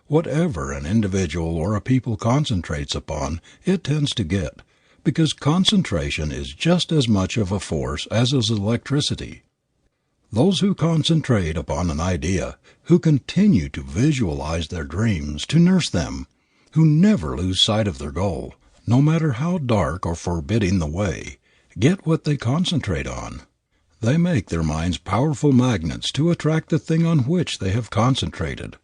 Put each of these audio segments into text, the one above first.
Whatever an individual or a people concentrates upon it tends to get, because concentration is just as much of a force as is electricity. Those who concentrate upon an idea, who continue to visualize their dreams, to nurse them, who never lose sight of their goal, no matter how dark or forbidding the way, get what they concentrate on. They make their minds powerful magnets to attract the thing on which they have concentrated.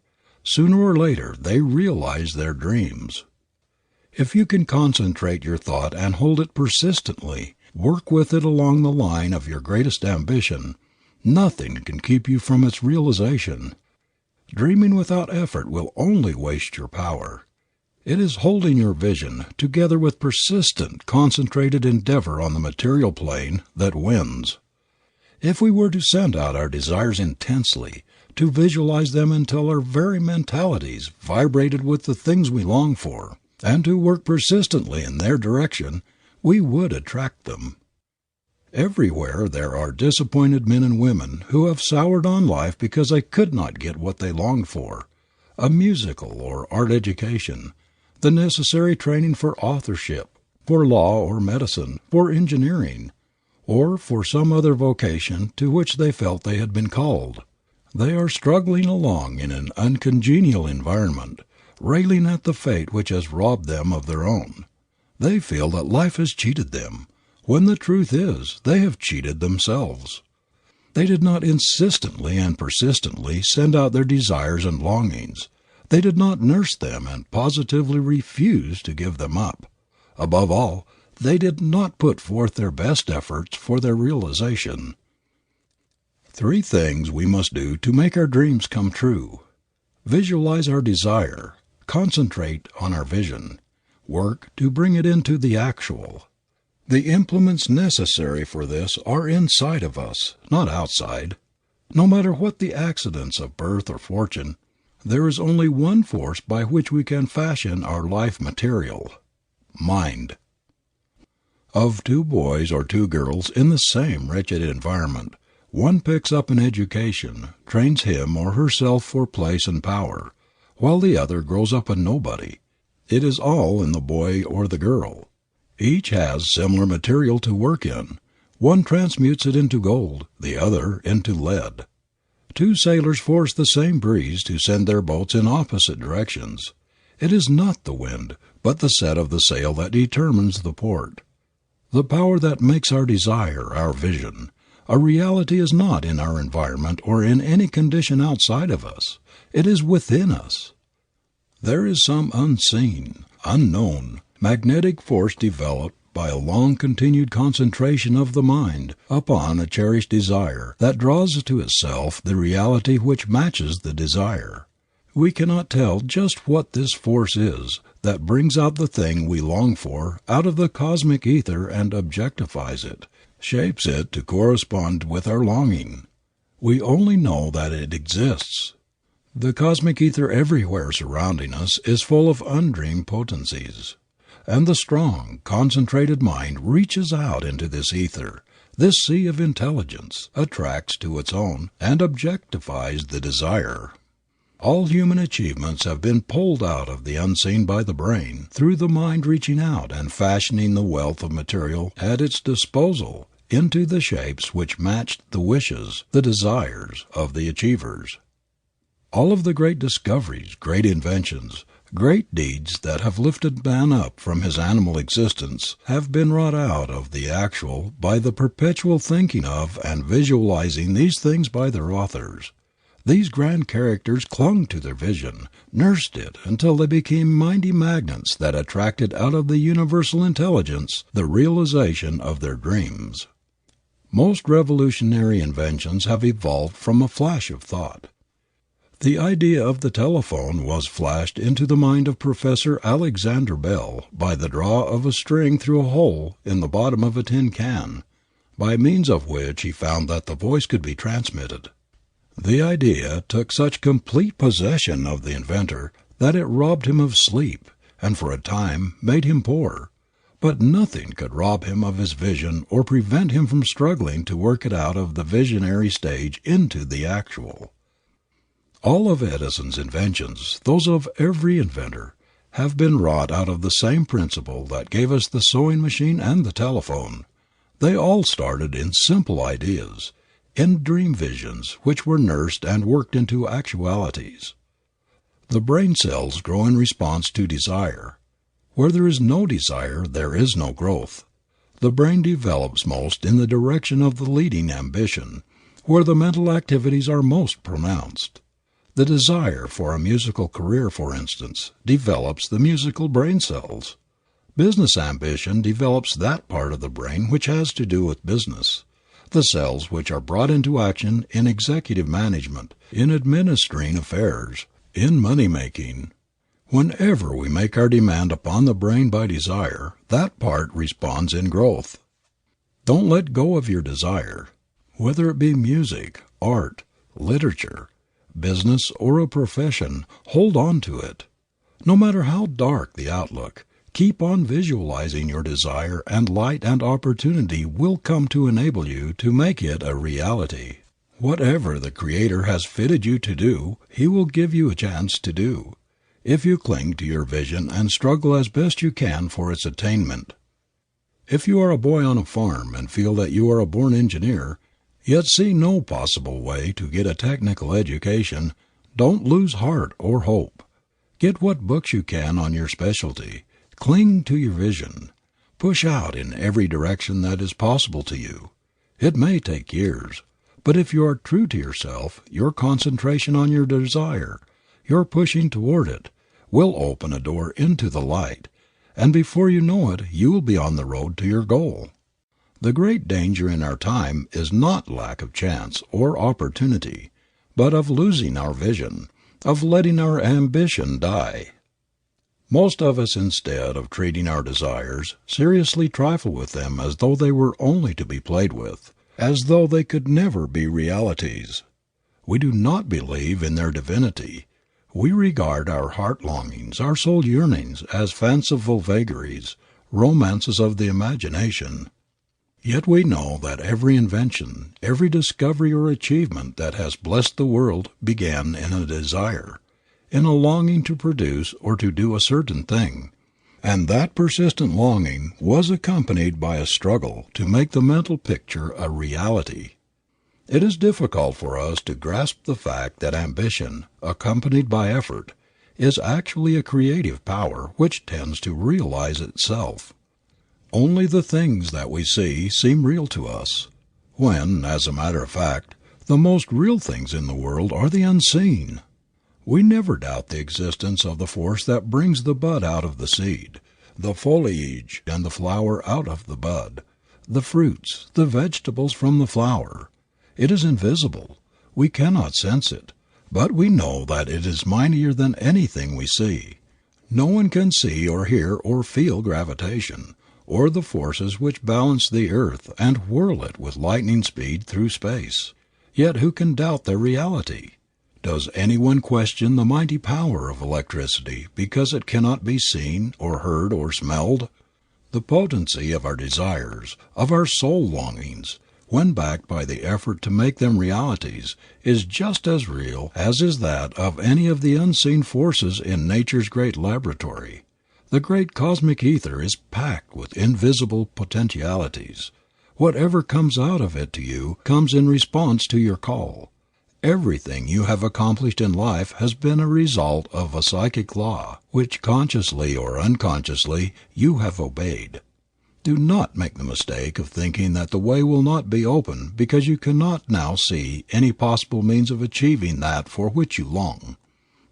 Sooner or later they realize their dreams. If you can concentrate your thought and hold it persistently, work with it along the line of your greatest ambition, nothing can keep you from its realization. Dreaming without effort will only waste your power. It is holding your vision, together with persistent, concentrated endeavor on the material plane, that wins. If we were to send out our desires intensely, to visualize them until our very mentalities vibrated with the things we long for, and to work persistently in their direction, we would attract them. Everywhere there are disappointed men and women who have soured on life because they could not get what they longed for, a musical or art education, the necessary training for authorship, for law or medicine, for engineering, or for some other vocation to which they felt they had been called. They are struggling along in an uncongenial environment, railing at the fate which has robbed them of their own. They feel that life has cheated them, when the truth is they have cheated themselves. They did not insistently and persistently send out their desires and longings. They did not nurse them and positively refuse to give them up. Above all, they did not put forth their best efforts for their realization. 3 things we must do to make our dreams come true. Visualize our desire. Concentrate on our vision. Work to bring it into the actual. The implements necessary for this are inside of us, not outside. No matter what the accidents of birth or fortune, there is only one force by which we can fashion our life material: mind. Of 2 boys or 2 girls in the same wretched environment, one picks up an education, trains him or herself for place and power, while the other grows up a nobody. It is all in the boy or the girl. Each has similar material to work in. One transmutes it into gold, the other into lead. 2 sailors force the same breeze to send their boats in opposite directions. It is not the wind, but the set of the sail that determines the port. The power that makes our desire our vision. A reality is not in our environment or in any condition outside of us. It is within us. There is some unseen, unknown, magnetic force developed by a long continued concentration of the mind upon a cherished desire that draws to itself the reality which matches the desire. We cannot tell just what this force is that brings out the thing we long for out of the cosmic ether and objectifies it, shapes it to correspond with our longing. We only know that it exists. The cosmic ether everywhere surrounding us is full of undreamed potencies. And the strong, concentrated mind reaches out into this ether, this sea of intelligence, attracts to its own, and objectifies the desire. All human achievements have been pulled out of the unseen by the brain, through the mind reaching out and fashioning the wealth of material at its disposal into the shapes which matched the wishes, the desires, of the achievers. All of the great discoveries, great inventions, great deeds that have lifted man up from his animal existence have been wrought out of the actual by the perpetual thinking of and visualizing these things by their authors. These grand characters clung to their vision, nursed it until they became mighty magnets that attracted out of the universal intelligence the realization of their dreams. Most revolutionary inventions have evolved from a flash of thought. The idea of the telephone was flashed into the mind of Professor Alexander Bell by the draw of a string through a hole in the bottom of a tin can, by means of which he found that the voice could be transmitted. The idea took such complete possession of the inventor that it robbed him of sleep, and for a time made him poor. But nothing could rob him of his vision or prevent him from struggling to work it out of the visionary stage into the actual. All of Edison's inventions, those of every inventor, have been wrought out of the same principle that gave us the sewing machine and the telephone. They all started in simple ideas, in dream visions which were nursed and worked into actualities. The brain cells grow in response to desire. Where there is no desire, there is no growth. The brain develops most in the direction of the leading ambition, where the mental activities are most pronounced. The desire for a musical career, for instance, develops the musical brain cells. Business ambition develops that part of the brain which has to do with business. The cells which are brought into action in executive management, in administering affairs, in money making. Whenever we make our demand upon the brain by desire, that part responds in growth. Don't let go of your desire. Whether it be music, art, literature, business, or a profession, hold on to it. No matter how dark the outlook, keep on visualizing your desire and light and opportunity will come to enable you to make it a reality. Whatever the Creator has fitted you to do, He will give you a chance to do, if you cling to your vision and struggle as best you can for its attainment. If you are a boy on a farm and feel that you are a born engineer, yet see no possible way to get a technical education, don't lose heart or hope. Get what books you can on your specialty. Cling to your vision. Push out in every direction that is possible to you. It may take years, but if you are true to yourself, your concentration on your desire, your pushing toward it, will open a door into the light, and before you know it, you will be on the road to your goal. The great danger in our time is not lack of chance or opportunity, but of losing our vision, of letting our ambition die. Most of us, instead of treating our desires, seriously trifle with them as though they were only to be played with, as though they could never be realities. We do not believe in their divinity. We regard our heart longings, our soul yearnings, as fanciful vagaries, romances of the imagination. Yet we know that every invention, every discovery or achievement that has blessed the world began in a desire, in a longing to produce or to do a certain thing, and that persistent longing was accompanied by a struggle to make the mental picture a reality. It is difficult for us to grasp the fact that ambition, accompanied by effort, is actually a creative power which tends to realize itself. Only the things that we see seem real to us, when, as a matter of fact, the most real things in the world are the unseen. We never doubt the existence of the force that brings the bud out of the seed, the foliage and the flower out of the bud, the fruits, the vegetables from the flower. It is invisible. We cannot sense it, but we know that it is mightier than anything we see. No one can see or hear or feel gravitation, or the forces which balance the earth and whirl it with lightning speed through space. Yet who can doubt their reality? Does anyone question the mighty power of electricity because it cannot be seen or heard or smelled? The potency of our desires, of our soul longings, when backed by the effort to make them realities, is just as real as is that of any of the unseen forces in nature's great laboratory. The great cosmic ether is packed with invisible potentialities. Whatever comes out of it to you comes in response to your call. Everything you have accomplished in life has been a result of a psychic law, which consciously or unconsciously you have obeyed. Do not make the mistake of thinking that the way will not be open because you cannot now see any possible means of achieving that for which you long.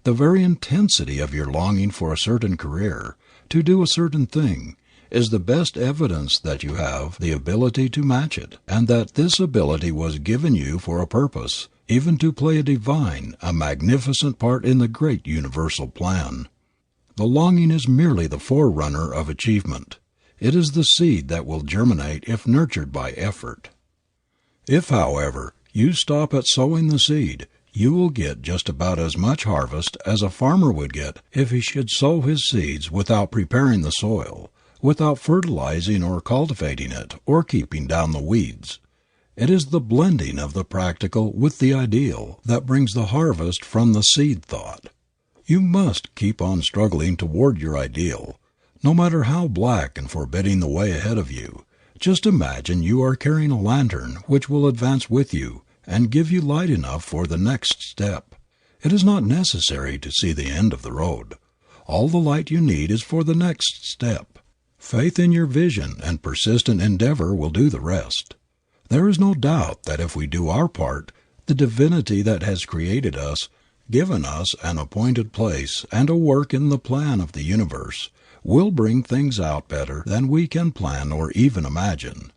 The very intensity of your longing for a certain career, to do a certain thing, is the best evidence that you have the ability to match it, and that this ability was given you for a purpose, even to play a divine, a magnificent part in the great universal plan. The longing is merely the forerunner of achievement. It is the seed that will germinate if nurtured by effort. If, however, you stop at sowing the seed, you will get just about as much harvest as a farmer would get if he should sow his seeds without preparing the soil, without fertilizing or cultivating it or keeping down the weeds. It is the blending of the practical with the ideal that brings the harvest from the seed thought. You must keep on struggling toward your ideal, no matter how black and forbidding the way ahead of you. Just imagine you are carrying a lantern which will advance with you and give you light enough for the next step. It is not necessary to see the end of the road. All the light you need is for the next step. Faith in your vision and persistent endeavor will do the rest. There is no doubt that if we do our part, the divinity that has created us, given us an appointed place and a work in the plan of the universe, will bring things out better than we can plan or even imagine.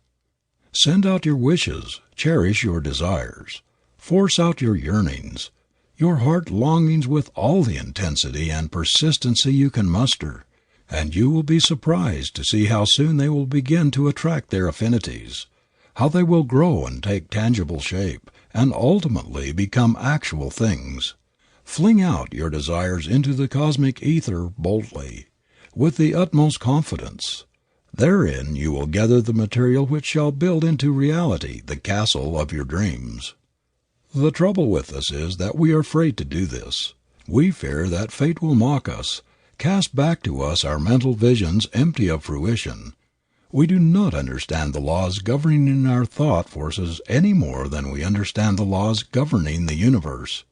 Send out your wishes, cherish your desires, force out your yearnings, your heart longings with all the intensity and persistency you can muster, and you will be surprised to see how soon they will begin to attract their affinities, how they will grow and take tangible shape, and ultimately become actual things. Fling out your desires into the cosmic ether boldly, with the utmost confidence. Therein you will gather the material which shall build into reality the castle of your dreams. The trouble with us is that we are afraid to do this. We fear that fate will mock us, cast back to us our mental visions empty of fruition. We do not understand the laws governing our thought forces any more than we understand the laws governing the universe.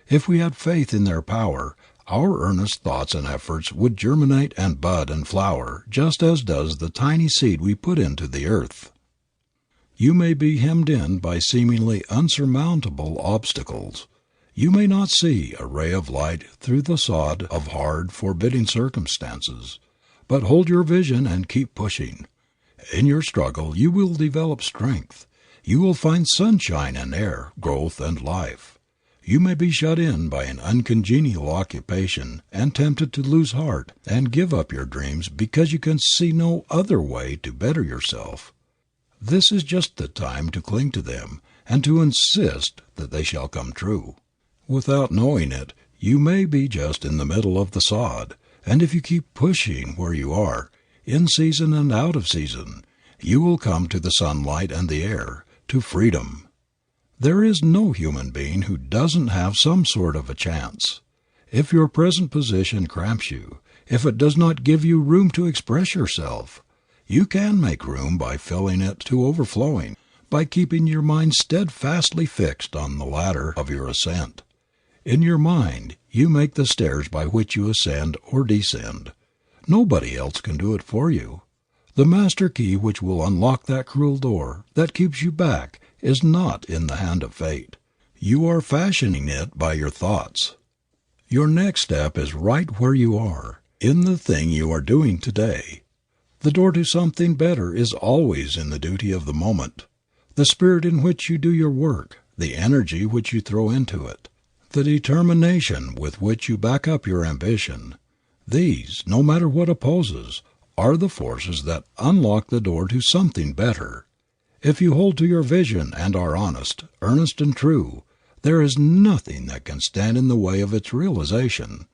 If we had faith in their power, our earnest thoughts and efforts would germinate and bud and flower just as does the tiny seed we put into the earth. You may be hemmed in by seemingly unsurmountable obstacles. You may not see a ray of light through the sod of hard, forbidding circumstances, but hold your vision and keep pushing. In your struggle you will develop strength. You will find sunshine and air, growth and life. You may be shut in by an uncongenial occupation and tempted to lose heart and give up your dreams because you can see no other way to better yourself. This is just the time to cling to them and to insist that they shall come true. Without knowing it, you may be just in the middle of the sod, and if you keep pushing where you are, in season and out of season, you will come to the sunlight and the air, to freedom. There is no human being who doesn't have some sort of a chance. If your present position cramps you, if it does not give you room to express yourself, you can make room by filling it to overflowing, by keeping your mind steadfastly fixed on the ladder of your ascent. In your mind, you make the stairs by which you ascend or descend. Nobody else can do it for you. The master key which will unlock that cruel door that keeps you back is not in the hand of fate. You are fashioning it by your thoughts. Your next step is right where you are, in the thing you are doing today. The door to something better is always in the duty of the moment. The spirit in which you do your work, the energy which you throw into it, the determination with which you back up your ambition, these, no matter what opposes, are the forces that unlock the door to something better. If you hold to your vision and are honest, earnest and true, there is nothing that can stand in the way of its realization.